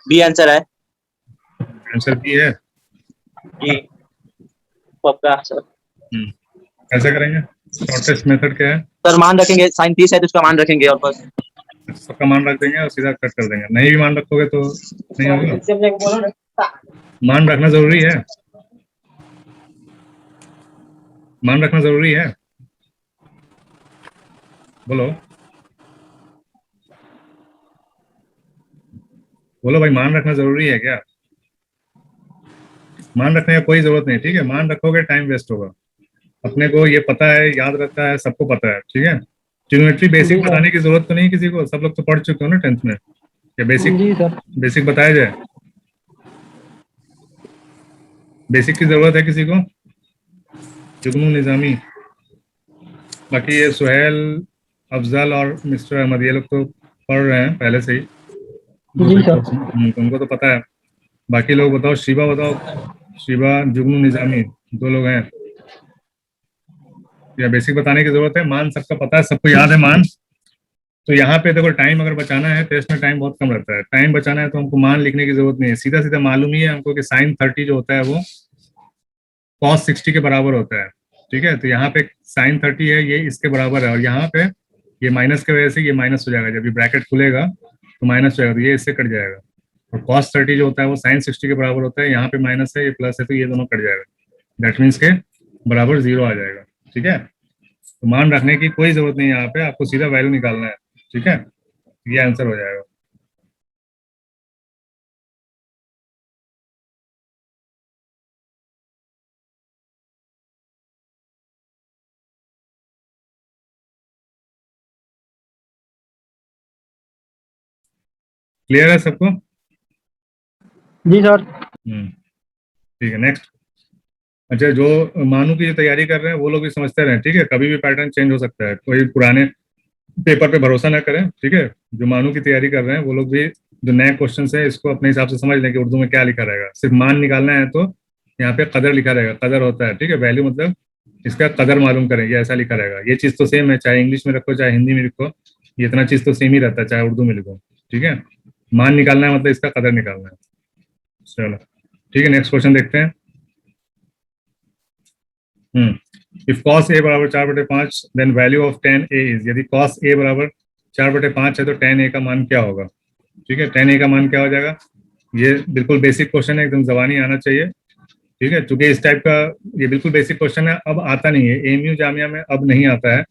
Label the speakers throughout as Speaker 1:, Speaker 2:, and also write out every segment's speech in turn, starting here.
Speaker 1: B answer है
Speaker 2: answer B है।
Speaker 1: जी, आपका आंसर।
Speaker 2: कैसे करेंगे? शॉर्टेस्ट मेथड क्या है?
Speaker 1: सर मान रखेंगे, साइन 30 है तो उसका मान रखेंगे और बस।
Speaker 2: सबका मान रख देंगे और सीधा कट कर देंगे। नहीं भी मान रखोगे तो नहीं होगा। मान रखना जरूरी है। मान रखना जरूरी है। बोलो बोलो भाई, मान रखना जरूरी है क्या? मान रखने का कोई जरूरत नहीं, ठीक है। मान रखोगे टाइम वेस्ट होगा। अपने को ये पता है, याद रहता है, सबको पता है, ठीक है। ट्रिग्नोमेट्री बेसिक बताने की जरूरत तो नहीं किसी को, सब लोग तो पढ़ चुके हो ना 10th में। क्या बेसिक?
Speaker 3: जी सर।
Speaker 2: बेसिक बताया जाए? बेसिक की जरूरत है किसी को? जुगनू निजामी, बाकी ये सुहेल, अफजल और मिस्टर अहमद, ये लोग तो पढ़ रहे हैं पहले से ही
Speaker 3: जी
Speaker 2: दूसरे
Speaker 3: सर।
Speaker 2: कोर्स में। उनको तो पता है। बाकी लोग बताओ, शिवा बताओ। शिवा, जुगनू निजामी, दो लोग हैं। या बेसिक बताने की जरूरत है? मान सबका पता है, सबको याद है मान। तो यहाँ पे देखो, टाइम अगर बचाना है, टेस्ट में टाइम बहुत कम रहता है। टाइम बचाना है तो हमको मान लिखने की जरूरत नहीं है, सीधा सीधा मालूम ही है हमको कि साइन 30 जो होता है वो कॉस 60 के बराबर होता है, ठीक है। तो यहाँ पे साइन 30 है, ये इसके बराबर है, और यहाँ पे ये माइनस की वजह से ये माइनस हो जाएगा। जब ये ब्रैकेट खुलेगा तो माइनस हो जाएगा, तो ये इससे कट जाएगा। और कॉस 30 जो होता है वो साइन 60 के बराबर होता है। यहाँ पे माइनस है, ये प्लस है, तो ये दोनों कट जाएगा। दैट मीन्स के बराबर 0 आ जाएगा, ठीक है। तो मान रखने की कोई जरूरत नहीं है यहाँ पे, आपको सीधा वैल्यू निकालना है, ठीक है। ये आंसर हो जाएगा। क्लियर है सबको?
Speaker 3: जी सर।
Speaker 2: ठीक है, नेक्स्ट। अच्छा, जो मानू की जो तैयारी कर रहे हैं वो लोग भी समझते रहे, ठीक है। कभी भी पैटर्न चेंज हो सकता है, कोई पुराने पेपर पे भरोसा ना करें, ठीक है। जो मानू की तैयारी कर रहे हैं वो लोग भी जो नए क्वेश्चन है इसको अपने हिसाब से समझ लें कि उर्दू में क्या लिखा रहेगा। सिर्फ मान निकालना है तो यहाँ पे कदर लिखा रहेगा। कदर होता है, ठीक है, वैल्यू मतलब इसका कदर मालूम करेंगे, ऐसा लिखा रहेगा। ये चीज़ तो सेम है, चाहे इंग्लिश में रखो चाहे हिंदी में लिखो, ये इतना चीज़ तो सेम ही रहता है, चाहे उर्दू में लिखो, ठीक है। मान निकालना है मतलब इसका कदर निकालना है। चलो ठीक है, नेक्स्ट क्वेश्चन देखते हैं। इफ कॉस ए बराबर 4/5 then value of tan A is. यदि कॉस ए बराबर 4/5 है तो tan ए का मान क्या होगा, ठीक है। tan ए का मान क्या हो जाएगा? ये बिल्कुल बेसिक क्वेश्चन है, एकदम जबानी आना चाहिए, ठीक है। चूंकि इस टाइप का ये बिल्कुल बेसिक क्वेश्चन है, अब आता नहीं है एएमयू जामिया में, अब नहीं आता है,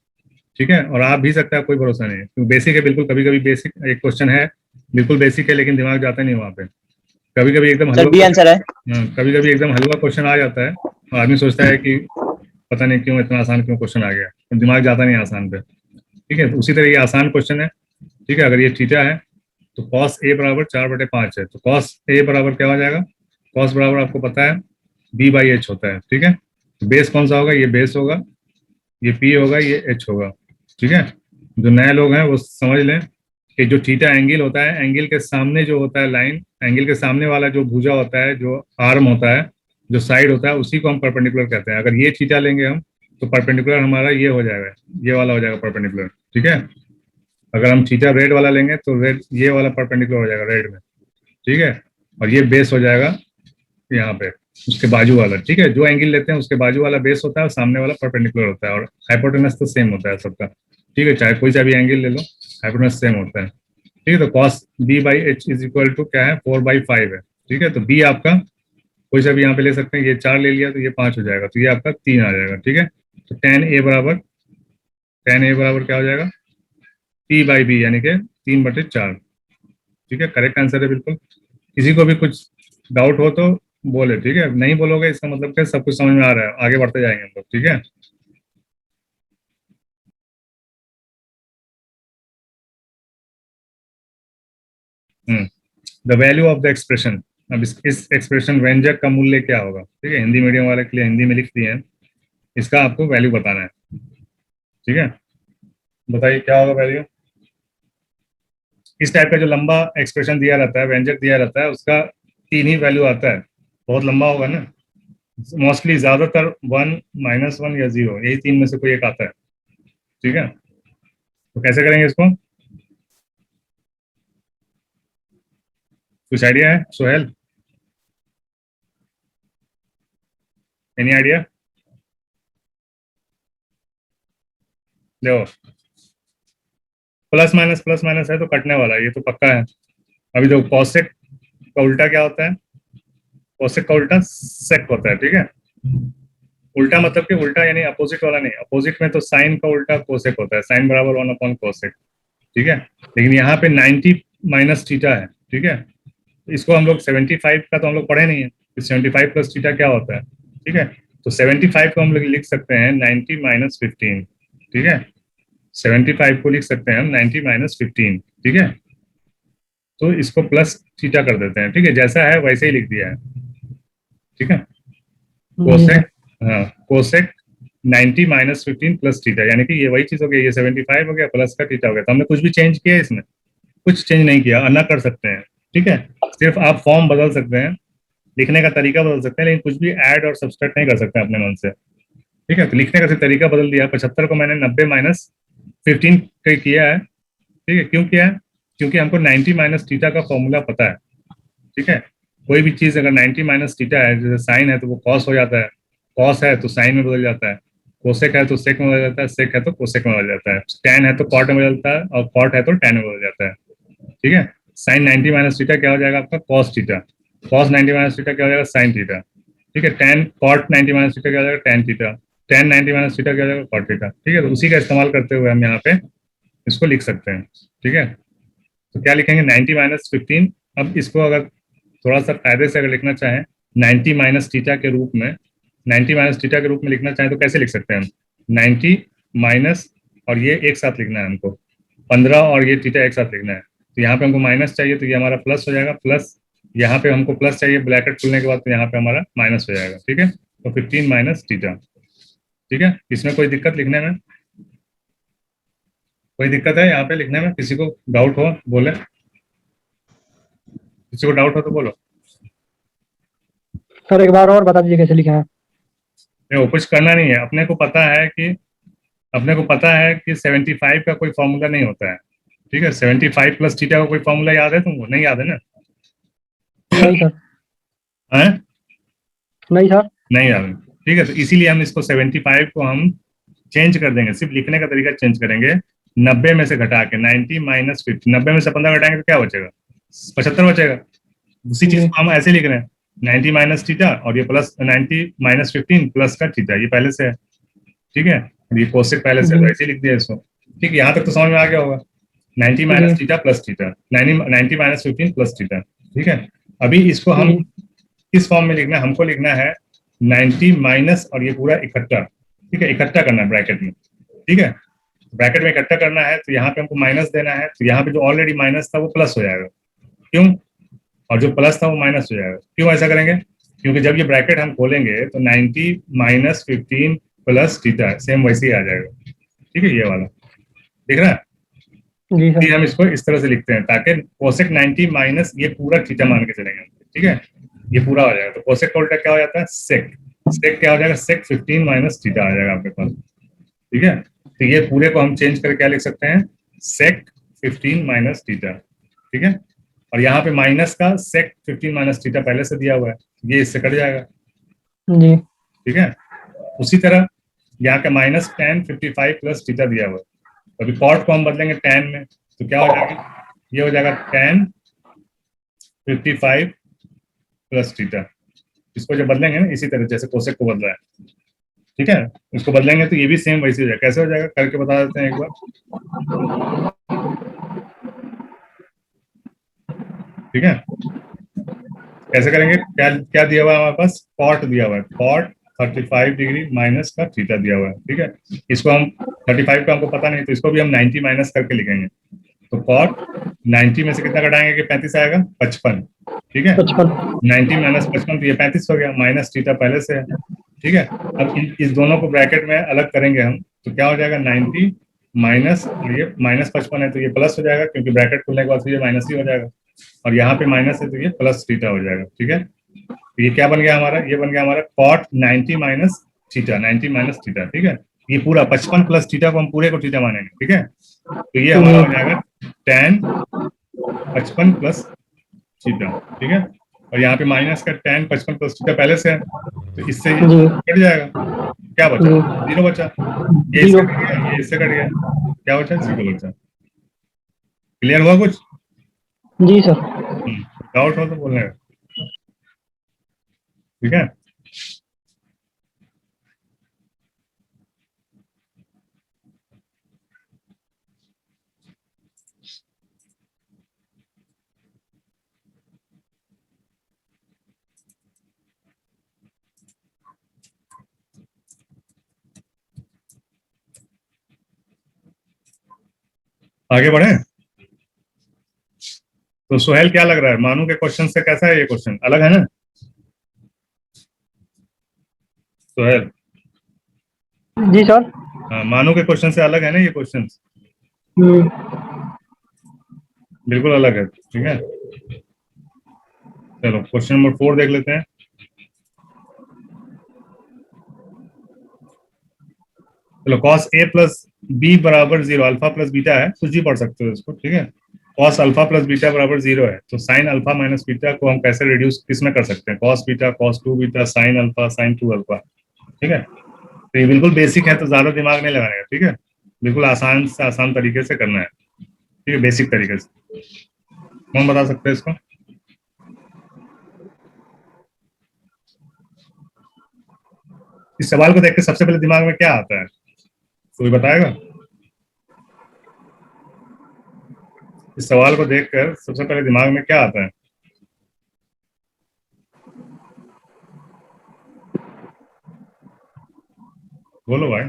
Speaker 2: ठीक है। और आप भी सकता है, कोई भरोसा नहीं है, क्योंकि बेसिक है बिल्कुल। कभी कभी बेसिक एक क्वेश्चन है, बिल्कुल बेसिक है, लेकिन दिमाग जाता नहीं वहाँ पे। कभी कभी एकदम
Speaker 1: सर
Speaker 2: हलवा
Speaker 1: बी आंसर है।
Speaker 2: कभी कभी एकदम हलवा क्वेश्चन आ जाता है, और आदमी सोचता है कि पता नहीं क्यों इतना आसान क्यों क्वेश्चन आ गया, तो दिमाग जाता नहीं आसान पे, ठीक है। तो उसी तरह ये आसान क्वेश्चन है, ठीक है। अगर ये थीटा है तो कॉस ए बराबर 4/5 है, तो कॉस ए बराबर क्या हो जाएगा? कॉस बराबर आपको पता है b/h होता है, ठीक है। तो बेस कौन सा होगा? ये बेस होगा, ये p होगा, ये h होगा, ठीक है। जो नए लोग हैं वो समझ लें कि जो थीटा एंगल होता है, एंगल के सामने जो होता है लाइन, एंगल के सामने वाला जो भुजा होता है, जो आर्म होता है, जो साइड होता है, उसी को हम परपेंडिकुलर कहते हैं। अगर ये थीटा लेंगे हम तो परपेंडिकुलर हमारा ये हो जाएगा, ये वाला हो जाएगा परपेंडिकुलर, ठीक है। अगर हम थीटा रेड वाला लेंगे तो रेड ये वाला परपेंडिकुलर हो जाएगा रेड में, ठीक है। और ये बेस हो जाएगा यहाँ पे उसके बाजू वाला, ठीक है। जो एंगल लेते हैं उसके बाजू वाला बेस होता है और सामने वाला परपेंडिकुलर होता है, और हाइपोटेनस तो सेम होता है सबका, ठीक है। चाहे कोई सा भी एंगल ले लो, हाइपोटेनस सेम होता है, ठीक है। तो cos b/h is equal to क्या है? 4/5 है, ठीक है। तो b आपका कोई सा भी यहाँ पे ले सकते हैं, ये 4 ले लिया तो ये 5 हो जाएगा, तो ये आपका 3 आ जाएगा, ठीक है। तो tan a बराबर क्या हो जाएगा? p/b, यानी कि 3/4, ठीक है। करेक्ट आंसर है बिल्कुल। किसी को भी कुछ डाउट हो तो बोले, ठीक है। नहीं बोलोगे इसका मतलब क्या सब कुछ समझ में आ रहा है, आगे बढ़ते जाएंगे हम लोग, ठीक है। The value of the expression. अब इस एक्सप्रेशन व्यंजक का मूल्य क्या होगा, ठीक है। हिंदी मीडियम वाले के लिए हिंदी में लिख दिए हैं, इसका आपको वैल्यू बताना है, ठीक है। बताइए क्या होगा वैल्यू। इस टाइप का जो लंबा एक्सप्रेशन दिया रहता है, व्यंजक दिया रहता है, उसका 3 ही वैल्यू आता है। बहुत लंबा होगा ना, मोस्टली ज्यादातर 1, -1 या 0, यही 3 में से कोई एक आता है, ठीक है। तो कैसे करेंगे इसको? कुछ आइडिया है सोहेल? Any idea? देखो प्लस माइनस है तो कटने वाला है, ये तो पक्का है। अभी देखो कॉसेक का उल्टा क्या होता है? कॉसेक का उल्टा सेक होता है, ठीक है। उल्टा मतलब कि उल्टा यानी अपोजिट वाला नहीं, अपोजिट में तो साइन का उल्टा कोसेक होता है, साइन बराबर 1 अपॉन कोसेक, ठीक है। लेकिन यहाँ पे 90 माइनस थीटा है, ठीक है। इसको हम लोग 75 का तो हम लोग पढ़े नहीं है, 75 प्लस थीटा क्या होता है, ठीक है। तो 75 को हम लोग लिख सकते हैं 90 माइनस 15, ठीक है। 75 को लिख सकते हैं हम 90 माइनस 15, ठीक है। तो इसको प्लस थीटा कर देते हैं, ठीक है, जैसा है वैसे ही लिख दिया है, ठीक है। कोसेक, हाँ कोसेक 90 माइनस 15 प्लस थीटा, यानी कि ये वही चीज हो गई, ये 75 हो गया प्लस का थीटा हो गया। तो हमने कुछ भी चेंज किया है इसमें? कुछ चेंज नहीं किया, अन्ना कर सकते हैं, ठीक है। सिर्फ आप फॉर्म बदल सकते हैं, लिखने का तरीका बदल सकते हैं, लेकिन कुछ भी ऐड और सब्सट्रैक्ट नहीं कर सकते अपने मन से, ठीक है। तो लिखने का सिर्फ तरीका बदल दिया। 75 को मैंने 90 माइनस 15 किया है, ठीक है। क्यों किया है? क्योंकि हमको 90 माइनस थीटा का फॉर्मूला पता है, ठीक है। कोई भी चीज अगर 90 माइनस थीटा है, जैसे साइन है तो वो कॉस हो जाता है, कॉस है तो साइन में बदल जाता है, कोसेक है तो सेक में बदल जाता है, सेक है तो कोसेक में बदल जाता है, टैन है तो कॉट में बदलता है, और कॉट है तो टैन में बदल जाता है, ठीक है। साइन 90 माइनस थीटा क्या हो जाएगा आपका? Cos theta. Cos 90 minus theta क्या हो जाएगा? साइन थीटा, ठीक है। टैन कॉट 90 माइनस थीटा क्या हो जाएगा? Tan theta. Tan 90 minus theta क्या हो जाएगा? कॉट थीटा, ठीक है। तो उसी का इस्तेमाल करते हुए हम यहाँ पे इसको लिख सकते हैं, ठीक है। तो क्या लिखेंगे? 90 माइनस 15। अब इसको अगर थोड़ा सा फायदे से अगर लिखना चाहें 90 माइनस थीटा के रूप में, 90 माइनस थीटा के रूप में लिखना चाहें तो कैसे लिख सकते हैं हम? 90 माइनस, और ये एक साथ लिखना है हमको, 15 और ये थीटा एक साथ लिखना है। तो यहाँ पे हमको माइनस चाहिए तो ये हमारा प्लस हो जाएगा, प्लस यहाँ पे हमको प्लस चाहिए ब्रैकेट खुलने के बाद, तो यहाँ पे हमारा माइनस हो जाएगा, ठीक है। तो 15 माइनस थीटा, ठीक है। इसमें कोई दिक्कत लिखने में? कोई दिक्कत है यहाँ पे लिखने में? किसी को डाउट हो बोले, किसी को डाउट हो तो बोलो।
Speaker 3: सर एक बार और बता दीजिए कैसे लिखे हैं।
Speaker 2: देखो कुछ करना नहीं है, अपने को पता है कि 75 का कोई फॉर्मूला नहीं होता है, ठीक है। 75 प्लस थीटा का कोई फॉर्मूला याद है तुमको? नहीं याद है ना?
Speaker 3: नहीं सर।
Speaker 2: है?
Speaker 3: नहीं सर।
Speaker 2: नहीं याद है, ठीक है। तो इसीलिए हम इसको 75 को हम चेंज कर देंगे, सिर्फ लिखने का तरीका चेंज करेंगे। 90 में से घटा के 90 माइनस 15, 90 में से 15 घटाएंगे तो क्या बचेगा? 75 बचेगा। उसी चीज को हम ऐसे लिख रहे हैं 90 माइनस थीटा, और ये प्लस 90 माइनस 15 प्लस का थीटा, ये पहले से है, ठीक है। ये कोसेक पहले से है, तो ऐसे लिख दिया इसको, ठीक है। यहाँ तक तो समझ में आ गया होगा। 90 minus theta plus theta, 90 minus 15 plus theta, ठीक है। अभी इसको हम किस फॉर्म में लिखना है? हमको लिखना है 90 माइनस और ये पूरा इकट्ठा, ठीक है, इकट्ठा करना है ब्रैकेट में, ठीक है। ब्रैकेट में इकट्ठा करना है तो यहाँ पे हमको माइनस देना है, तो यहाँ पे जो ऑलरेडी माइनस था वो प्लस हो जाएगा, क्यों? और जो प्लस था वो माइनस हो जाएगा, क्यों ऐसा करेंगे? क्योंकि जब ये ब्रैकेट हम खोलेंगे तो 90 माइनस 15 प्लस थीटा सेम वैसे ही आ जाएगा, ठीक है। ये वाला दिख रहा है?
Speaker 3: जी सर।
Speaker 2: हम इसको इस तरह से लिखते हैं ताकि कोसेक 90 माइनस ये पूरा थीटा मान के चलेंगे, ठीक है। ये पूरा हो जाएगा, तो कोसेक का उल्टा क्या हो जाता है? सेक। सेक क्या हो जाएगा? सेक 15 माइनस थीटा आ जाएगा आपके पास, ठीक है। तो ये पूरे को हम चेंज करके क्या लिख सकते हैं? सेक 15 माइनस थीटा, ठीक है। और यहाँ पे माइनस का सेक 15 माइनस थीटा पहले से दिया हुआ है, ये इससे कट जाएगा,
Speaker 3: जी
Speaker 2: ठीक है। उसी तरह यहाँ का माइनस tan 55 प्लस थीटा दिया हुआ है, अभी कॉट को हम बदलेंगे tan में, तो क्या हो जाएगा? ये हो जाएगा tan 55 प्लस थीटा। इसको जब बदलेंगे ना इसी तरह जैसे कोसेक को बदला है, ठीक है, इसको बदलेंगे तो ये भी सेम वैसे हो जाएगा। कैसे हो जाएगा करके बता देते हैं एक बार, ठीक है। कैसे करेंगे? क्या क्या दिया हुआ है हमारे पास? कॉट दिया हुआ है, कॉट 35 डिग्री माइनस का थीटा दिया हुआ है, ठीक है। इसको हम 35 का हमको पता नहीं, तो इसको भी हम 90 माइनस करके लिखेंगे। तो कॉट 90 में से कितना घटाएंगे कि 35 आएगा? 55, ठीक है। 90 माइनस 55 तो ये 35 हो गया, माइनस थीटा पहले से है, ठीक है। अब इस दोनों को ब्रैकेट में अलग करेंगे हम, तो क्या हो जाएगा? 90 माइनस, ये माइनस 55 है तो ये प्लस हो जाएगा, क्योंकि ब्रैकेट खुलने के बाद ये माइनस ही हो जाएगा, और यहाँ पे माइनस है तो ये प्लस थीटा हो जाएगा, ठीक है। तो ये क्या बन गया हमारा? ये बन गया हमारा cot 90 minus theta, 90 minus theta, ठीक है। ये पूरा 55 प्लस थीटा को हम पूरे को थीटा मानेंगे, ठीक है। तो ये हमारा हो जाएगा tan 55 प्लस थीटा, ठीक है। और यहाँ पे माइनस का tan 55 प्लस थीटा पहले से है, तो इससे ये
Speaker 3: जी
Speaker 2: कट जाएगा, क्या बचा?
Speaker 3: जी
Speaker 2: 0 बचा। ये इससे
Speaker 3: जीरो
Speaker 2: कट गया, ये इससे कट गया, क्या बचा? 0 बचा। क्लियर हुआ कुछ?
Speaker 3: जी सर।
Speaker 2: डाउट हो तो बोलने का, ठीक है। आगे बढ़े। तो सुहेल क्या लग रहा है, मानू के क्वेश्चन से कैसा है ये क्वेश्चन? अलग है ना सुहेल?
Speaker 3: जी सर।
Speaker 2: हाँ, मानू के क्वेश्चन से अलग है ना ये क्वेश्चन?
Speaker 3: हम्म,
Speaker 2: बिल्कुल अलग है, ठीक है। चलो क्वेश्चन नंबर 4 देख लेते हैं। चलो cos a प्लस बी बराबर 0, अल्फा प्लस बीटा है, कुछ भी पढ़ सकते हो इसको, ठीक है। cos अल्फा प्लस बीटा बराबर 0 है, तो sin अल्फा माइनस बीटा को हम कैसे रिड्यूस किस में कर सकते हैं? cos beta, cos 2 beta, sin alpha, sin 2 alpha, ठीक है। तो ये बिल्कुल बेसिक है, तो ज्यादा दिमाग नहीं लगाने का, ठीक है। बिल्कुल आसान से आसान तरीके से करना है, ठीक है, बेसिक तरीके से। कौन बता सकते हैं इसको? इस सवाल को देख के सबसे पहले दिमाग में क्या आता है, कोई बताएगा? इस सवाल को देखकर सबसे पहले दिमाग में क्या आता है? बोलो भाई।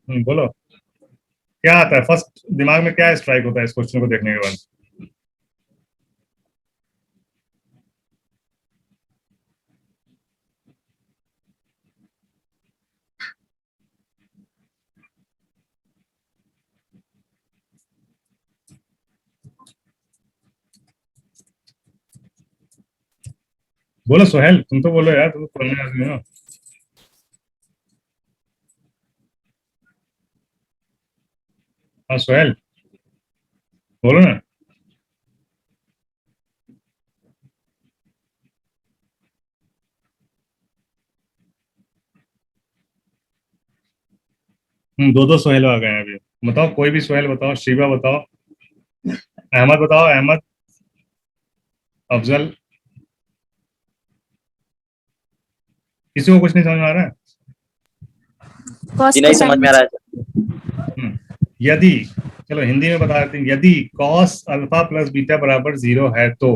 Speaker 2: बोलो, क्या आता है फर्स्ट दिमाग में, क्या स्ट्राइक होता है इस क्वेश्चन को देखने के बाद? बोलो सोहेल, तुम तो बोलो यार, तुम तो पढ़ने आदमी हो। हाँ सोहेल, बोलो ना। दो दो सोहेल आ गए हैं अभी। बताओ, कोई भी सोहेल बताओ, शिवा बताओ, अहमद बताओ, अहमद, अफजल, किसी को कुछ नहीं समझ में आ रहा है?
Speaker 1: जी नहीं समझ में आ रहा है।
Speaker 2: हम्म, यदि, चलो हिंदी में बता देते हैं, यदि cos अल्फा प्लस बीटा बराबर 0 है तो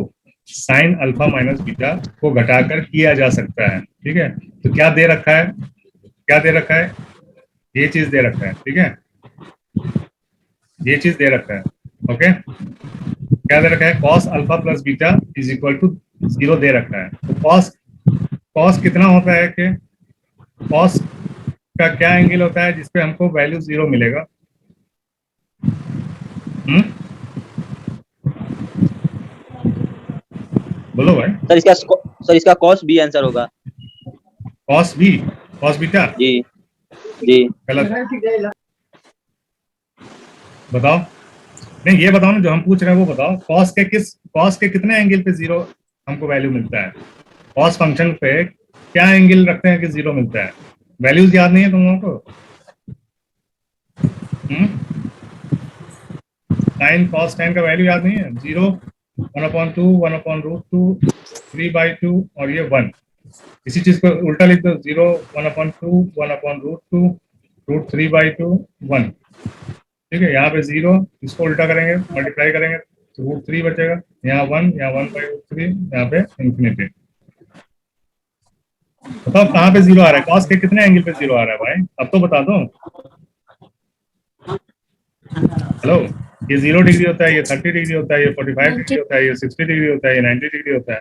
Speaker 2: sin अल्फा माइनस बीटा को घटाकर किया जा सकता है, ठीक है। तो क्या दे रखा है, क्या दे रखा है? ये चीज दे रखा है, ठीक है, ये चीज दे रखा है, ओके। क्या दे रखा है? cos alpha plus beta is equal to 0 दे रखा है। तो cos कितना होता है कि cos का क्या एंगल होता है जिसपे हमको वैल्यू 0 मिलेगा? हम्म, बोलो भाई।
Speaker 1: सर इसका कॉस बी आंसर होगा।
Speaker 2: cos b, cos बीटा
Speaker 1: जी जी
Speaker 2: गलत, बताओ। नहीं ये बताओ ना, जो हम पूछ रहे हैं वो बताओ, cos के कितने एंगल पे 0 हमको वैल्यू मिलता है? cos फंक्शन पे क्या एंगल रखते हैं कि 0 मिलता है? वैल्यूज याद नहीं है तुम लोगों को? साइन cos tan का वैल्यू याद नहीं है? 0, 1/2, 1/√2, 3/2 और ये 1। इसी चीज को उल्टा लिख दो, 0, 1/2, 1/√2, √3/2, 1, ठीक है। यहाँ पे 0, इसको उल्टा करेंगे, मल्टीप्लाई करेंगे तो √3 बचेगा, यहाँ 1, यहाँ 1/√3, यहाँ पे इंफिनिटी। बताओ कहाँ पे 0 आ रहा है? cos के कितने एंगल पे 0 आ रहा है भाई, अब तो बता दो। हेलो, ये 0 डिग्री होता है, ये 30 डिग्री होता है, ये 45 डिग्री होता है, ये 60 डिग्री होता है, ये 90 डिग्री होता है।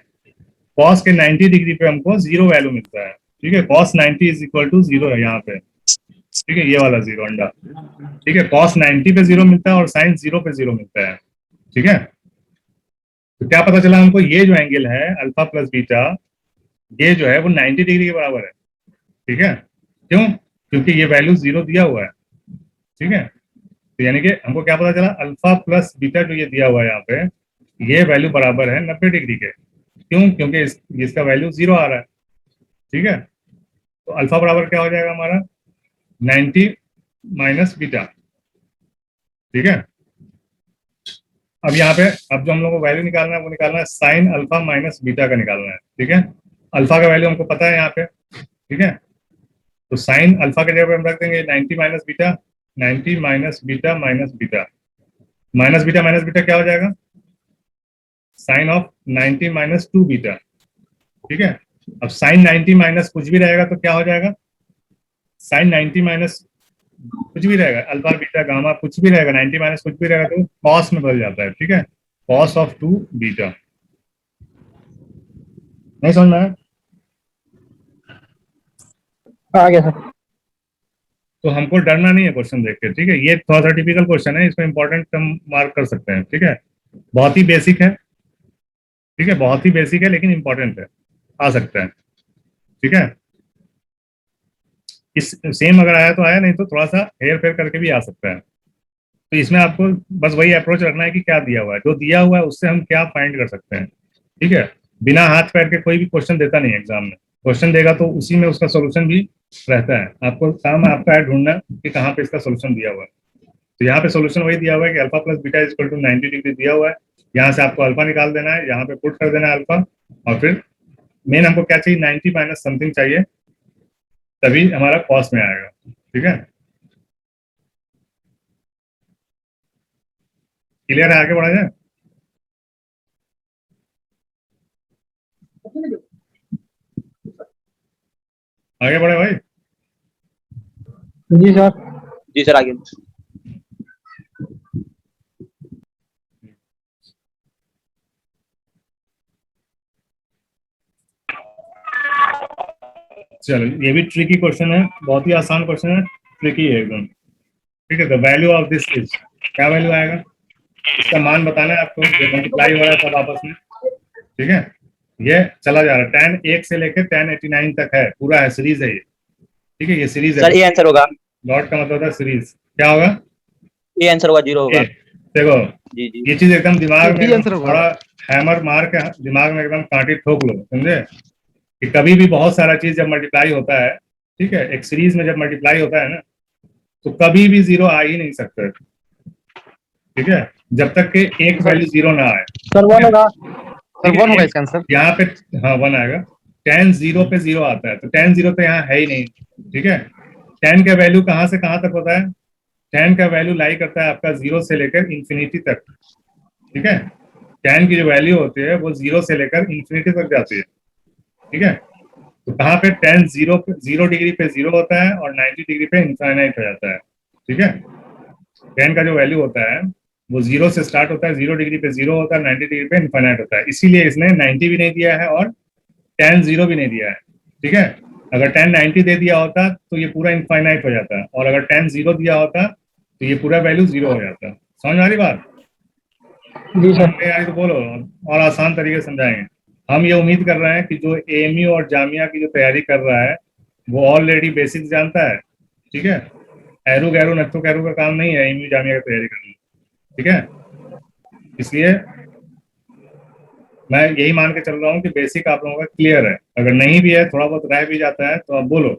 Speaker 2: cos के 90 डिग्री पे हमको 0 वैल्यू मिलता है, ठीक है। cos 90 इज इक्वल टू 0 है यहाँ पे, ठीक है, ये वाला 0 अंडा, ठीक है। cos 90 पे 0 मिलता है और sin 0 पे 0 मिलता है, ठीक है। तो क्या पता चला हमको, ये जो एंगल है अल्फा प्लस बीटा, ये जो है वो 90 डिग्री के बराबर है, ठीक है। क्यों? क्योंकि ये वैल्यू 0 दिया हुआ है, ठीक है, तो यानी कि हमको क्या पता चला, अल्फा प्लस बीटा जो ये दिया हुआ है यहाँ पे, ये वैल्यू बराबर है 90 डिग्री के। क्यों? क्योंकि इसका वैल्यू 0 आ रहा है। ठीक है, तो अल्फा बराबर क्या हो जाएगा हमारा, 90 माइनस बीटा। ठीक है, अब यहाँ पे अब जो हम लोग को वैल्यू निकालना है वो निकालना है साइन अल्फा माइनस बीटा का निकालना है। ठीक है, अल्फा का वैल्यू हमको पता है यहाँ पे। ठीक है, तो साइन अल्फा के जगह पे हम रख देंगे 90 minus beta, 90 minus beta minus beta, minus beta क्या हो जाएगा, साइन ऑफ 90 माइनस 2 बीटा। ठीक है, अब साइन 90 माइनस कुछ भी रहेगा तो क्या हो जाएगा, साइन 90 माइनस कुछ भी रहेगा, अल्फा बीटा गामा कुछ भी रहेगा, 90 माइनस कुछ भी रहेगा तो कॉस में बदल जाता है। ठीक है, कॉस ऑफ 2 बीटा। नहीं समझ में आया?
Speaker 3: आ गया सर।
Speaker 2: तो हमको डरना नहीं है क्वेश्चन देख के। ठीक है, ये थोड़ा सा टिपिकल क्वेश्चन है, इसमें इंपॉर्टेंट हम मार्क कर सकते हैं। ठीक है, बहुत ही बेसिक है। ठीक है, बहुत ही बेसिक है लेकिन इंपॉर्टेंट है, आ सकता है। ठीक है, इस सेम अगर आया तो आया, नहीं तो थोड़ा सा हेर फेर करके भी आ सकता है। तो इसमें आपको बस वही अप्रोच रखना है कि क्या दिया हुआ है, जो दिया हुआ है उससे हम क्या फाइंड कर सकते हैं। ठीक है, बिना हाथ पैर के कोई भी क्वेश्चन देता नहीं है एग्जाम में। क्वेश्चन देगा तो उसी में उसका सोल्यूशन भी रहता है। आपको काम आपका है ढूंढना कि कहाँ पे इसका सोल्यूशन दिया हुआ है। तो यहाँ पे सोल्यूशन वही दिया हुआ है कि alpha plus beta is equal to 90 degree दिया हुआ है। यहाँ से आपको अल्फा निकाल देना है, यहाँ पे पुट कर देना है अल्फा, और फिर मेन हमको क्या चाहिए, 90 माइनस समथिंग चाहिए, तभी हमारा कॉस में आएगा। ठीक है, क्लियर है? आगे बढ़ा जाए। आगे बढ़े भाई।
Speaker 3: जी सर।
Speaker 1: जी सर, आगे।
Speaker 2: चलो, ये भी ट्रिकी क्वेश्चन है, बहुत ही आसान क्वेश्चन है, ट्रिकी है एकदम। ठीक है, the value of this is, क्या वैल्यू आएगा, इसका मान बताना है आपको, जो मल्टीप्लाई हो रहा है सब आपस में। ठीक है, ये चला जा रहा है, tan 1 से लेकर tan 89 तक है, पूरा है, सीरीज है ये। ठीक है, ये सीरीज है।
Speaker 1: सर ए आंसर होगा,
Speaker 2: डॉट का मतलब है सीरीज। क्या होगा,
Speaker 1: ए आंसर होगा, 0 होगा।
Speaker 2: देखो
Speaker 1: जी जी।
Speaker 2: ये चीज एकदम दिमाग में
Speaker 4: आंसर होगा।
Speaker 2: थोड़ा हैमर मार के दिमाग में एकदम कांटी ठोक लो, समझे, कि कभी भी बहुत सारा चीज जब मल्टीप्लाई होता है, ठीक है, एक सीरीज में जब मल्टीप्लाई होता है ना, तो कभी भी 0 आ ही नहीं सकता। ठीक है, जब तक कि एक वैल्यू 0 ना आए।
Speaker 3: सर 1 होगा।
Speaker 4: सर 1 होगा इसका आंसर।
Speaker 2: यहाँ पे हाँ 1 आएगा। tan 0 पे 0 आता है, तो tan 0 तो यहाँ है ही नहीं। ठीक है, tan का वैल्यू कहाँ से कहाँ तक होता है, tan का वैल्यू लाई करता है आपका 0 से लेकर इंफिनिटी तक। ठीक है, tan की जो वैल्यू होती है वो 0 से लेकर इंफिनिटी तक जाती है। ठीक है, तो कहाँ पे tan 0 डिग्री पे 0 होता है और 90 डिग्री पे इनफाइनाइट हो जाता है। ठीक है, tan का जो वैल्यू होता है वो 0 से स्टार्ट होता है, 0 डिग्री पे 0 होता है, 90 डिग्री पे इनफाइनाइट होता है। इसीलिए इसने 90 भी नहीं दिया है और tan 0 भी नहीं दिया है। ठीक है, अगर tan 90 दे दिया होता तो ये पूरा इनफाइनाइट हो जाता, और अगर tan 0 दिया होता तो ये पूरा वैल्यू 0 हो जाता। समझ में आ रही बात?
Speaker 3: जी सर।
Speaker 2: नहीं आई तो बोलो, और आसान तरीके से समझाएंगे। हम ये उम्मीद कर रहे हैं कि जो एएमयू और जामिया की जो तैयारी कर रहा है वो ऑलरेडी बेसिक्स जानता है। ठीक है, एरू गैरू नट्टू कैरू का काम नहीं है एएमयू जामिया की तैयारी करना। ठीक है, इसलिए मैं यही मान के चल रहा हूँ कि बेसिक आप लोगों का क्लियर है। अगर नहीं भी है, थोड़ा बहुत रह भी जाता है, तो आप बोलो,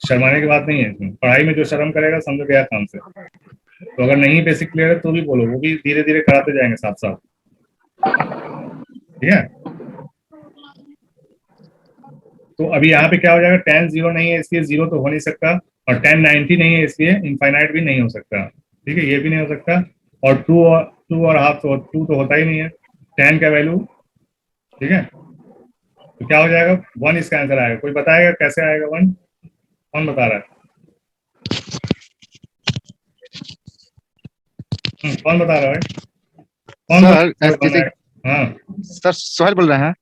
Speaker 2: शर्माने की बात नहीं है इसमें। पढ़ाई में जो शर्म करेगा समझो गया काम से। तो अगर नहीं बेसिक क्लियर है तो भी बोलो, वो भी धीरे धीरे कराते जाएंगे साथ साथ। ठीक है, तो अभी यहाँ पे क्या हो जाएगा, tan 0 नहीं है इसलिए 0 तो हो नहीं सकता, और tan 90 नहीं है इसलिए इनफाइनाइट भी नहीं हो सकता। ठीक है, ये भी नहीं हो सकता, और 2 और हाफ तो 2 तो होता ही नहीं है। tan का वैल्यू, ठीक है, तो क्या हो जाएगा, 1 इसका आंसर आएगा। कोई बताएगा कैसे आएगा 1? कौन बता रहा है? कौन बता रहा है भाई? कौन
Speaker 4: सर जैसे
Speaker 2: हाँ
Speaker 4: सर सोहेल बोल रहे हैं।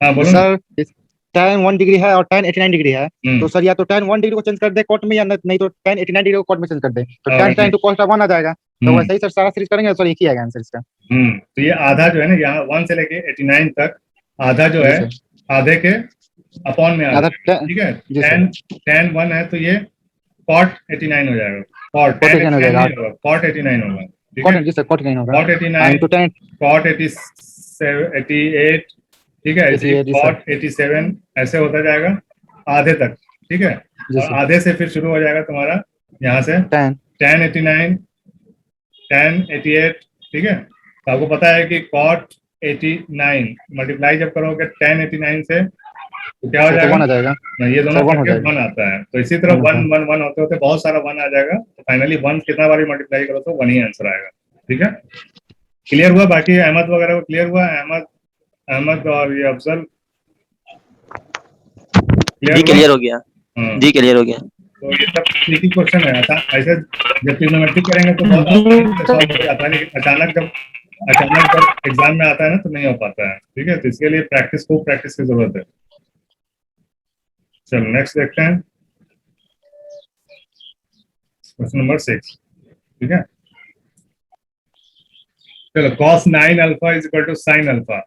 Speaker 2: हाँ बोलो ना।
Speaker 4: सर tan 1 डिग्री है और tan 89 डिग्री है,
Speaker 2: हम्म,
Speaker 4: तो सर या तो tan 1 डिग्री को चेंज कर दे कॉट में, या नहीं तो tan 89 डिग्री को कॉट में चेंज कर दे, तो tan tan तो cos 1 आ जाएगा। तो
Speaker 2: हम्म,
Speaker 4: वैसे ही सर सारा सीरीज करेंगे, सर एक ही आएगा आंसर इसका।
Speaker 2: तो ये आधा जो है ना, यहाँ 1 से लेके 89 तक आधा जो
Speaker 4: जी
Speaker 2: है,
Speaker 4: सर।
Speaker 2: आधे के अपॉन में आ
Speaker 4: आधा
Speaker 2: जाएगा। ठीक है,
Speaker 4: जी सर।
Speaker 2: tan 1 है तो ये cot 89 हो जाएगा। कॉट
Speaker 4: Cot 89 हो जाएगा।
Speaker 2: कॉट 89 होगा, ठीक
Speaker 4: कॉट
Speaker 2: है।
Speaker 4: जी सर कॉट 89 होगा
Speaker 2: कॉट 89
Speaker 4: into 10
Speaker 2: कॉट 88, ठीक है,
Speaker 4: 88 जी सर
Speaker 2: कॉट 87 ऐसे होता जाएगा आधे तक, ठीक है।
Speaker 4: जी
Speaker 2: और
Speaker 4: सर
Speaker 2: आधे से फिर शुरू हो जाएगा तुम्हारा यहाँ से
Speaker 4: 10
Speaker 2: 1089 1088, ठीक है। तो आपको पता है कि कॉट 89 मल्टीप्लाई जब करोगे 1089 से तो क्या हो
Speaker 4: तो
Speaker 2: जाएगा
Speaker 4: 1 आ जाएगा
Speaker 2: ना, ये दोनों
Speaker 4: सर 1 हो
Speaker 2: करके
Speaker 4: जाएगा
Speaker 2: 1 आता है। तो इसी तरह
Speaker 4: 1
Speaker 2: 1
Speaker 4: आता है
Speaker 2: 1 1 होते होते बहुत सारा 1 आ जाएगा, तो फाइनली 1 कितना बार मल्टीप्लाई करो तो 1 ही आंसर आएगा, ठीक है। क्लियर हुआ? बाकी अहमद वगैरह को क्लियर हुआ? अहमद और ये अफजल
Speaker 1: जी
Speaker 2: क्लियर हुआ?
Speaker 1: क्लियर हो गया।
Speaker 2: हाँ,
Speaker 1: जी क्लियर हो गया।
Speaker 2: तो ये सब ट्रिकी क्वेश्चन है। ऐसे जब ट्रिग्नोमेट्रिक करेंगे तो बहुत आसानी से सॉल्व हो जाता है, लेकिन अचानक जब एग्जाम में आता है ना तो नहीं हो पाता है, ठीक है। तो इसके लिए खूब प्रैक्टिस की जरूरत है। चलो नेक्स्ट देखते हैं, क्वेश्चन नंबर 6, ठीक है। चलो cos 9 alpha is equal to sin alpha,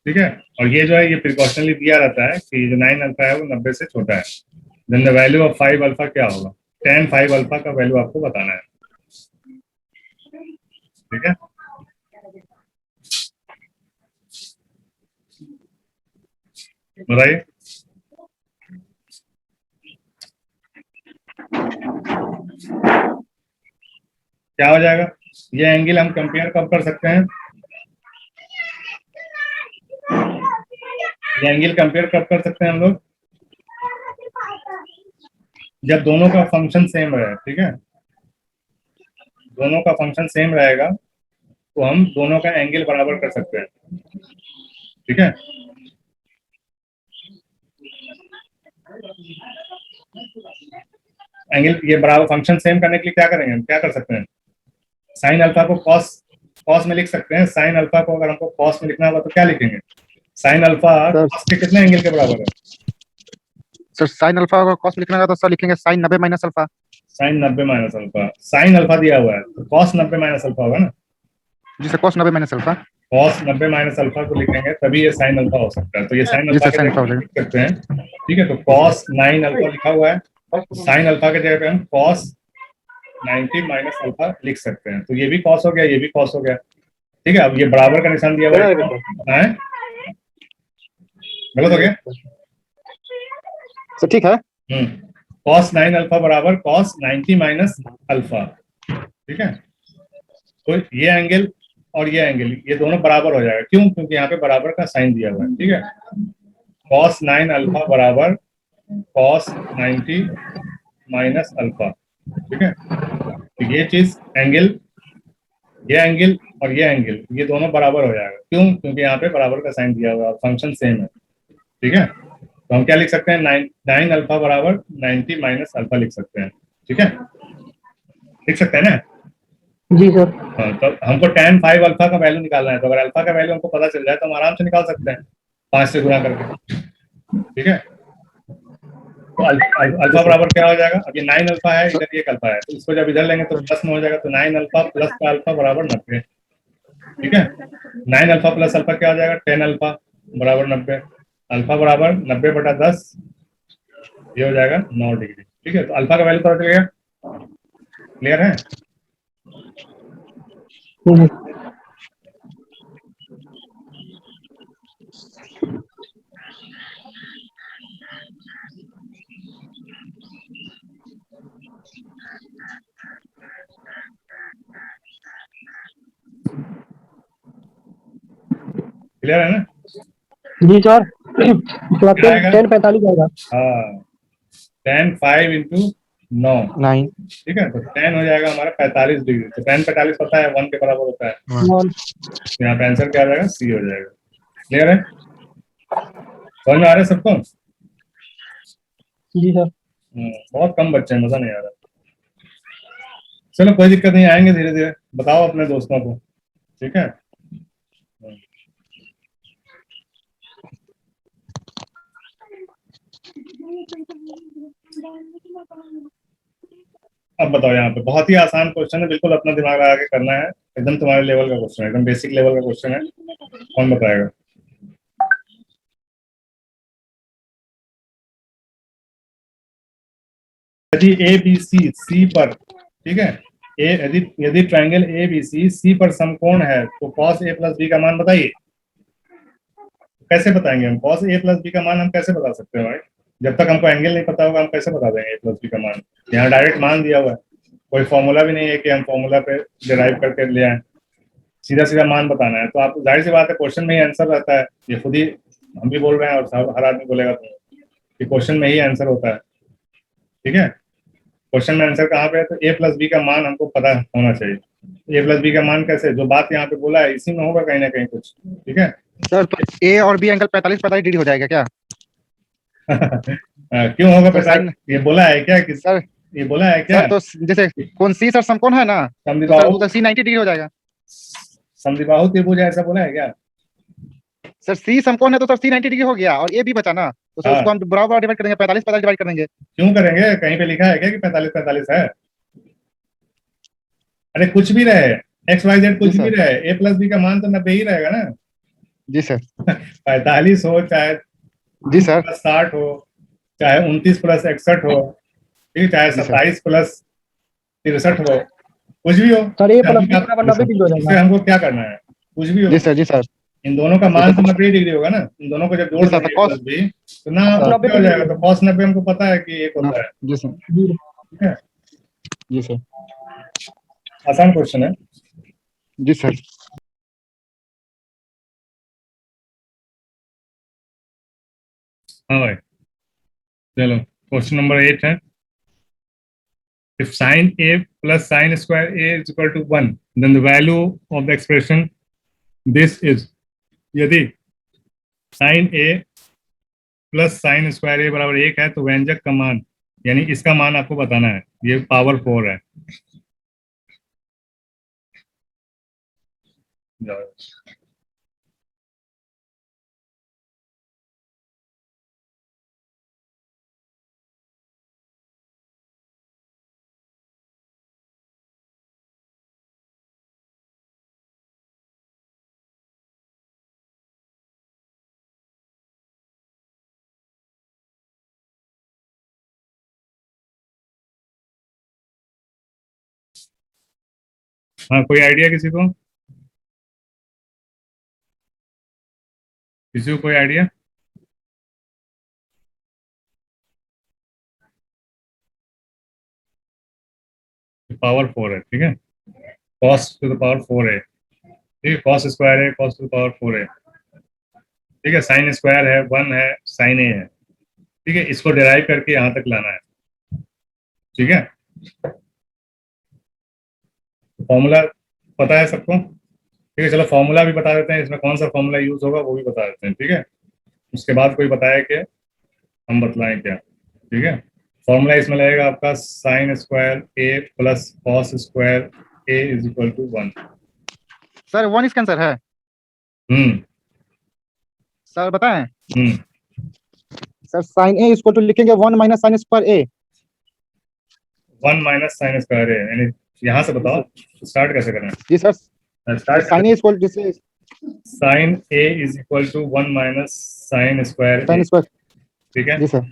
Speaker 2: ठीक है। और ये जो है ये प्रिकॉशनली दिया रहता है कि जो 9 अल्फा है वो 90 से छोटा है। Then the value of 5 alpha क्या होगा? tan 5 अल्फा का वैल्यू आपको बताना है, ठीक है। बताइए क्या हो जाएगा? ये एंगल हम कंपेयर कब कर सकते हैं? ये एंगल कंपेयर कब कर सकते हैं हम लोग? जब दोनों का फंक्शन सेम रहे, ठीक है। दोनों का फंक्शन सेम रहेगा तो हम दोनों का एंगल बराबर कर सकते हैं, ठीक है। एंगल ये बराबर फंक्शन सेम करने के लिए क्या करेंगे? हम क्या कर सकते हैं? साइन अल्फा को कॉस में लिख सकते हैं। साइन अल्फा को अगर हमको कॉस में लिखना होगा तो क्या लिखेंगे? साइन अल्फा कॉस के कितने एंगल के बराबर है?
Speaker 4: सर sin अल्फा का cos लिखना है तो सर लिखेंगे sin 90 minus alpha
Speaker 2: sign 90 minus alpha. Sine alpha दिया हुआ है तो कॉस 90 माइनस अल्फा होगा ना।
Speaker 4: जी sir cos 90 minus alpha
Speaker 2: cos 90 minus alpha को लिखेंगे तभी ये साइन अल्फा हो सकता है। तो ये साइन
Speaker 4: जी
Speaker 2: अल्फा
Speaker 4: सर
Speaker 2: के
Speaker 4: sin
Speaker 2: जगह
Speaker 4: अल्फा हो
Speaker 2: लिख सकते हैं, ठीक है। तो कॉस 9 अल्फा लिखा हुआ है, साइन अल्फा के जगह पे हम कॉस 90 माइनस अल्फा लिख सकते हैं। तो ये भी कॉस हो गया, ये भी कॉस हो गया, ठीक है। अब ये बराबर का निशान दिया हुआ है, गलत हो गया?
Speaker 4: सर ठीक है
Speaker 2: cos 9 अल्फा बराबर cos 90 माइनस अल्फा, ठीक है। तो ये एंगल और ये एंगल ये दोनों बराबर हो जाएगा। क्यों? क्योंकि यहाँ पे बराबर का साइन दिया हुआ है, ठीक है। cos 9 अल्फा बराबर cos 90 माइनस अल्फा, ठीक है। तो ये चीज एंगल, ये एंगल और ये एंगल ये दोनों बराबर हो जाएगा। क्यों? क्योंकि यहाँ पे बराबर का साइन दिया हुआ है, फंक्शन सेम है, ठीक है। तो हम क्या लिख सकते हैं? 9 अल्फा बराबर 90 माइनस अल्फा लिख सकते हैं, ठीक है। लिख सकते हैं ना?
Speaker 3: जी सर।
Speaker 2: हाँ, तो हमको tan 5 अल्फा का वैल्यू निकालना है। तो अगर अल्फा का वैल्यू हमको पता चल जाए तो हम आराम से निकाल सकते हैं 5 से गुणा करके, ठीक है। तो अल्फा बराबर क्या हो जाएगा? अब ये 9 अल्फा है, इधर 1 अल्फा है, तो इसको जब इधर लेंगे तो प्लस में हो जाएगा। तो 9 अल्फा प्लस का अल्फा बराबर 90, ठीक है। 9 अल्फा प्लस अल्फा क्या हो जाएगा? 10 अल्फा बराबर 90। अल्फा बराबर 90/10, ये हो जाएगा 9 डिग्री, ठीक है। तो अल्फा का वैल्यू पता चल गया, क्लियर है?
Speaker 3: जी।
Speaker 2: क्लियर है ना?
Speaker 3: जी सर। मतलब
Speaker 2: क्या आएगा?
Speaker 3: 10:45 आएगा।
Speaker 2: हाँ, 10 5 इंटू 9,
Speaker 4: 9
Speaker 2: ठीक है। तो 10 हो जाएगा हमारा 45 डिग्री। तो 10 45 पता है 1 के बराबर होता है। तो यहाँ पे आंसर क्या आ जाएगा? सी हो जाएगा। क्लियर है? समझ में आ रहा है सबको?
Speaker 3: जी सर।
Speaker 2: बहुत कम बच्चे हैं, मजा नहीं आ रहा। चलो कोई दिक्कत नहीं, आएंगे धीरे धीरे। बताओ अपने दोस्तों को, ठीक है। अब बताओ, यहाँ पे बहुत ही आसान क्वेश्चन है, बिल्कुल अपना दिमाग लगा के करना है। एकदम तुम्हारे लेवल का क्वेश्चन है, एकदम बेसिक लेवल का क्वेश्चन है। कौन बताएगा? यदि ए बी सी सी पर ठीक है। ए यदि यदि ट्रायंगल ए बी सी सी पर समकोण है तो कॉस ए प्लस बी का मान बताइए। कैसे बताएंगे हम कॉस ए प्लस बी का मान हम कैसे बता सकते हैं भाई? जब तक हमको एंगल नहीं पता होगा हम कैसे बता देंगे ए प्लस बी का मान? यहाँ डायरेक्ट मान दिया हुआ है, कोई फॉर्मूला भी नहीं है कि हम फॉर्मूला पे डिराइव करके ले आए, सीधा सीधा मान बताना है। तो आप जाहिर सी बात है क्वेश्चन में ही आंसर रहता है, ये खुद ही हम भी बोल रहे हैं और हर आदमी बोलेगा तो कि क्वेश्चन में ही आंसर होता है। ठीक है, क्वेश्चन में आंसर कहाँ पे है? तो ए प्लस बी का मान हमको पता होना चाहिए। ए प्लस बी का मान कैसे, जो बात यहाँ पे बोला है इसी में होगा कहीं ना कहीं कुछ। ठीक है
Speaker 4: सर तो ए और बी एंगल 45 डिग्री हो जाएगा क्या?
Speaker 2: क्यों होगा
Speaker 4: तो
Speaker 2: पता?
Speaker 4: sin-
Speaker 2: ये बोला है क्या कि
Speaker 4: सर
Speaker 2: ये बोला है क्या?
Speaker 4: सर तो जैसे कौन सी सर समकोण है ना, तो सर
Speaker 2: समद्विबाहु
Speaker 4: वो तो सी 90 डिग्री हो जाएगा।
Speaker 2: समद्विबाहु त्रिभुज ऐसा बोला है क्या?
Speaker 4: सर सी समकोण है तो सर सी 90 डिग्री हो गया और ए भी बचा ना, तो सर
Speaker 2: हाँ।
Speaker 4: उसको हम बराबर डिवाइड करेंगे, 45 डिवाइड करेंगे।
Speaker 2: क्यों करेंगे? कहीं पे लिखा है क्या कि 45 है? अरे कुछ भी रहे, एक्स वाई जेड कुछ
Speaker 4: जी
Speaker 2: भी
Speaker 4: सर।
Speaker 2: रहे, ए प्लस बी का मान तो 90 ही रहेगा ना।
Speaker 4: जी सर।
Speaker 2: 45 हो चाहे
Speaker 4: जी सर।
Speaker 2: 60 हो, चाहे 29 प्लस 61 हो, ठीक, चाहे
Speaker 4: जी सर।
Speaker 2: 27 प्लस 63 हो, कुछ भी हो।
Speaker 3: सर ए प्लस
Speaker 2: हमको
Speaker 3: बी
Speaker 2: क्या-
Speaker 3: बराबर 90 डिग्री हो
Speaker 2: इससे
Speaker 3: जाएगा।
Speaker 2: हमको क्या करना है? कुछ भी हो,
Speaker 4: जी सर। जी सर।
Speaker 2: इन दोनों का मान तो 90 डिग्री होगा ना। इन दोनों को जब जोड़
Speaker 4: जी सर, तो
Speaker 2: देंगे
Speaker 4: cos-
Speaker 2: प्लस बी तो ना
Speaker 4: सर,
Speaker 2: 90 हो जाएगा। तो cos 90 हमको पता है कि एक होता है।
Speaker 4: जी सर।
Speaker 2: ठीक है,
Speaker 4: जी सर।
Speaker 2: आसान क्वेश्चन है।
Speaker 4: जी सर।
Speaker 2: हाँ भाई, चलो क्वेश्चन नंबर 8 है। If sin a plus sin square a is equal to 1, then the value of the expression this is। यदि sin a plus sin square a बराबर 1 है तो व्यंजक का मान, यानी इसका मान आपको बताना है। ये पावर 4 है। हाँ, कोई आइडिया किसी को? किसी को कोई आइडिया? पावर 4 है, ठीक है। cos टू द पावर 4 है, ठीक है। cos स्क्वायर है, cos टू द पावर 4 है, ठीक है। sin स्क्वायर है, 1 है, sin a है, ठीक है। इसको डिराइव करके यहाँ तक लाना है, ठीक है। फॉर्मूला पता है सबको? ठीक है, चलो फॉर्मूला भी बता देते हैं, इसमें कौन सा फॉर्मूला यूज होगा वो भी बता देते हैं, ठीक है। उसके बाद कोई बताए कि हम बतलाएं क्या, ठीक है। फॉर्मूला इसमें लगेगा आपका sine square A plus cos square A is equal to 1।
Speaker 4: Sir 1 इसका आंसर है
Speaker 2: हम्म
Speaker 4: सर, बताएं।
Speaker 2: हम्म
Speaker 4: सर साइन ए इसको तो लिखेंगे 1 minus sine square A.
Speaker 2: 1 minus sine square A, यानी यहाँ से बताओ स्टार्ट कैसे करना
Speaker 4: जी सर।
Speaker 2: है। स्टार्ट
Speaker 4: साइन ए इक्वल जैसे
Speaker 2: sine A is equal to 1 minus sine square A,
Speaker 4: sine square.
Speaker 2: ठीक है।
Speaker 4: जी सर।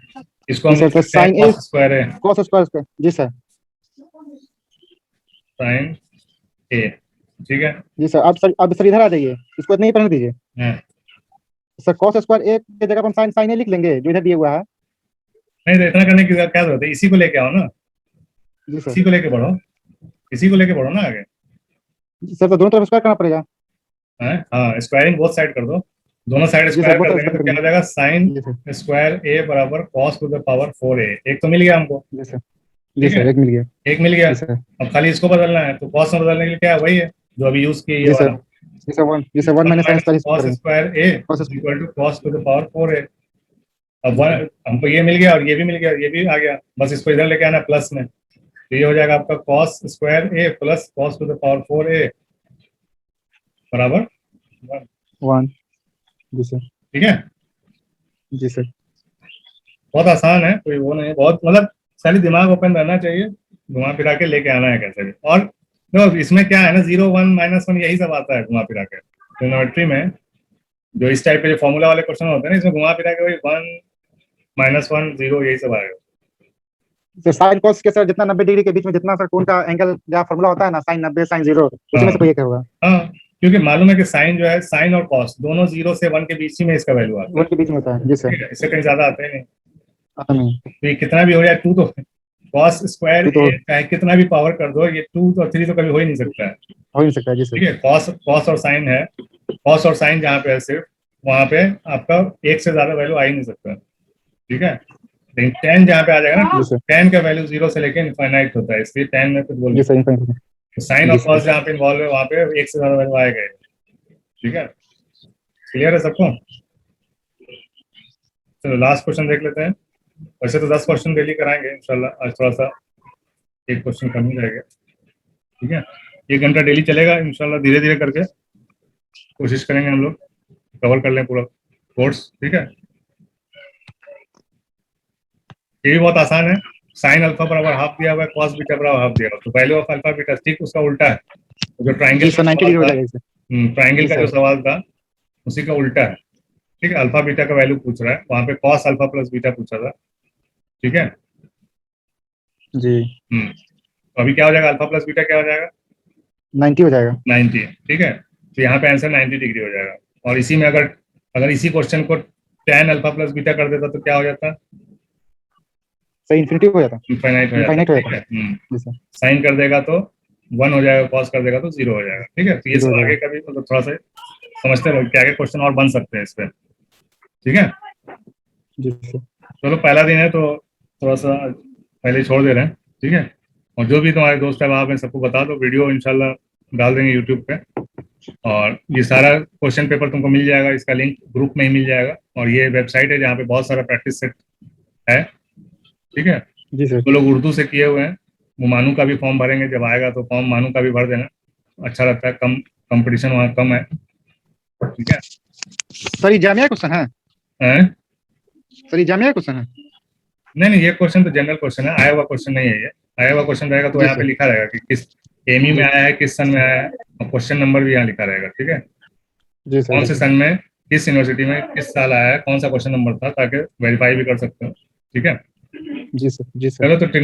Speaker 2: इसको हम
Speaker 4: जी सर,
Speaker 2: लिख
Speaker 4: तो
Speaker 2: सकते हैं
Speaker 4: sin A-
Speaker 2: cos square A
Speaker 4: cos square. जी सर।
Speaker 2: साइन ए, ठीक है।
Speaker 4: जी सर, अब सर इधर आ जाइए, इसको इतना ही पढ़ने दीजिए।
Speaker 2: हाँ।
Speaker 4: सर कॉस स्क्वायर ए की जगह पर हम साइन साइन ए लिख लेंगे जो इधर दिया हुआ है।
Speaker 2: नहीं तो इतना करने की क्या जरूरत है? इसी को लेके आओ ना,
Speaker 4: जी सर।
Speaker 2: इसी को लेके बढ़ो, इसी को लेके बढ़ो ना आगे।
Speaker 4: सर तो दोनों तरफ स्क्वायर करना पड़ेगा।
Speaker 2: हाँ, स्क्वायरिंग बोथ साइड कर दो, दोनों साइड
Speaker 4: जी सर,
Speaker 2: स्क्वायर
Speaker 4: both
Speaker 2: कर
Speaker 4: side
Speaker 2: देंगे तो
Speaker 4: square
Speaker 2: क्या हो जाएगा? साइन
Speaker 4: जी सर।
Speaker 2: स्क्वायर ए बराबर cos to the power 4a। एक तो मिल गया हमको,
Speaker 4: जी सर। जी
Speaker 2: ठीक है।
Speaker 4: सर, एक मिल गया।
Speaker 2: एक मिल गया,
Speaker 4: जी सर।
Speaker 2: अब खाली इसको बदलना है। तो कॉस में बदलने के लिए क्या है? वही है जो अभी यूज किया ये
Speaker 4: जी सर।
Speaker 2: वाला,
Speaker 4: जी सर 1। जी sir 1 minus sine square
Speaker 2: cos
Speaker 4: करेंगे।
Speaker 2: Square A
Speaker 4: Cos
Speaker 2: equal to cos to the power 4a। अब वन हमको ये मिल गया और ये भी मिल गया, ये भी आ गया, बस इसको इधर लेके आना प्लस में। तो ये हो जाएगा आपका cos square A plus cos to the power 4a बराबर 1,
Speaker 4: 1। जी सर।
Speaker 2: ठीक है।
Speaker 4: जी सर।
Speaker 2: बहुत आसान है, कोई वो नहीं है, बहुत मतलब सारी दिमाग ओपन रहना चाहिए, घुमा फिरा के लेके आना है कैसे भी। और देखो इसमें क्या है ना, 0 1 -1 यही सब आता है घुमा फिरा के। ट्रिग्नोमेट्री में जो इस टाइप के जो फॉर्मूला वाले क्वेश्चन होते हैं ना, इसमें घुमा फिरा के वही 1 -1 0 यही सब आएगा।
Speaker 4: तो साइन कॉस के सर जितना 90 डिग्री के बीच में जितना सर कोण का एंगल या फॉर्मूला होता है ना, साइन 90 साइन 0, उसमें से कोई एक होगा।
Speaker 2: हाँ, क्योंकि मालूम है कि साइन जो है, साइन और कॉस दोनों 0 से 1 के बीच ही में इसका वैल्यू आता है।
Speaker 4: के बीच में होता है। जी सर।
Speaker 2: ठीक है, इससे कहीं ज्यादा आता ही नहीं।
Speaker 4: नहीं।
Speaker 2: तो ये कितना भी हो जाए 2 तो कॉस स्क्वायर
Speaker 4: तो
Speaker 2: चाहे कितना भी पावर कर दो, ये 2 और 3 तो कभी हो ही नहीं सकता है।
Speaker 4: हो नहीं सकता। जी सर।
Speaker 2: ठीक है, कॉस और साइन है, कॉस और साइन जहाँ पे है सिर्फ, वहां पे आपका एक से ज्यादा वैल्यू आ ही नहीं सकता। ठीक है, लेकिन tan जहाँ पे आ जाएगा ना,
Speaker 4: जी सर।
Speaker 2: tan का वैल्यू 0 से लेके इनफाइनाइट होता है, इसलिए tan में कुछ बोल
Speaker 4: जी सर। जी
Speaker 2: साइन और
Speaker 4: सर।
Speaker 2: कॉस जहाँ पे इन्वॉल्व है वहां पे एक से ज्यादा वैल्यू आएगा ही। ठीक है, क्लियर है सबको? चलो लास्ट क्वेश्चन देख लेते हैं। वैसे तो 10 क्वेश्चन डेली कराएंगे इंशाल्लाह, आज थोड़ा सा एक क्वेश्चन कम ही रहेगा। ठीक है, 1 घंटा डेली चलेगा इंशाल्लाह, धीरे धीरे करके कोशिश करेंगे हम लोग कवर कर लें पूरा कोर्स। ठीक है, ये भी बहुत आसान है। साइन अल्फा बराबर हाफ दिया हुआ है, कॉस बीटा बराबर हाफ दिया हुआ है, तो वैल्यू ऑफ अल्फा बीटा ठीक उसका उल्टा है। तो जो ट्राइंगल
Speaker 4: जी सर, 90 डिग्री हो जाएगा इससे।
Speaker 2: ट्राइंगल का
Speaker 4: जी
Speaker 2: जो
Speaker 4: सर।
Speaker 2: सवाल था उसी का उल्टा है। ठीक है, अल्फा बीटा का वैल्यू पूछ रहा है, वहां पे कॉस अल्फा प्लस बीटा पूछा था। ठीक है,
Speaker 4: जी।
Speaker 2: तो अभी क्या हो जाएगा, अल्फा प्लस बीटा क्या हो जाएगा,
Speaker 4: 90 हो जाएगा।
Speaker 2: 90। ठीक है, तो यहाँ पे आंसर 90 डिग्री हो जाएगा। और इसी में अगर इसी क्वेश्चन को tan अल्फा प्लस बीटा कर देता तो क्या हो जाता,
Speaker 4: सर इन्फिनिटी हो जाता।
Speaker 2: इनफाइनाइट हो
Speaker 4: इनफाइनाइट
Speaker 2: जाता।
Speaker 4: हो
Speaker 2: ठीक है,
Speaker 4: जी सर।
Speaker 2: साइन कर देगा तो 1 हो जाएगा, कॉस कर देगा तो 0 हो जाएगा। ठीक है, तो ये
Speaker 4: 0
Speaker 2: सब
Speaker 4: हो
Speaker 2: आगे कभी मतलब थोड़ा सा समझते रहो कि आगे क्वेश्चन और बन सकते हैं इस पे। ठीक है,
Speaker 4: जी सर।
Speaker 2: चलो पहला दिन है तो थोड़ा सा पहले ही छोड़ दे रहे हैं। ठीक है, और जो भी तुम्हारे दोस्त है वहाँ पे सबको बता दो, वीडियो इंशाल्लाह डाल देंगे यूट्यूब पे, और ये सारा क्वेश्चन पेपर तुमको मिल जाएगा, इसका लिंक ग्रुप में ही मिल जाएगा। और ये वेबसाइट है जहाँ पे बहुत सारा प्रैक्टिस सेट है। ठीक है,
Speaker 4: जी सर।
Speaker 2: जो लोग उर्दू से किए हुए हैं वो मानू का भी फॉर्म भरेंगे, जब आएगा तो फॉर्म मानू का भी भर देना, अच्छा लगता है, कम कंपटीशन वहाँ कम है। ठीक है,
Speaker 4: सर ये जामिया क्वेश्चन है?
Speaker 2: हैं?
Speaker 4: सर ये जामिया क्वेश्चन है?
Speaker 2: नहीं, ये क्वेश्चन तो जनरल क्वेश्चन है, आया हुआ क्वेश्चन नहीं है ये। आया हुआ क्वेश्चन रहेगा तो
Speaker 4: जी
Speaker 2: यहाँ पे
Speaker 4: सर।
Speaker 2: लिखा रहेगा कि किस एमयू में आया है, किस सन में आया है, और क्वेश्चन नंबर भी यहाँ लिखा रहेगा। ठीक है,
Speaker 4: जी सर।
Speaker 2: कौन से सन में, किस यूनिवर्सिटी में, किस साल आया है, कौन सा क्वेश्चन नंबर था, ताकि वेरीफाई भी कर सकते हो। ठीक है,
Speaker 4: जी सर। जी सर।
Speaker 2: चलो तो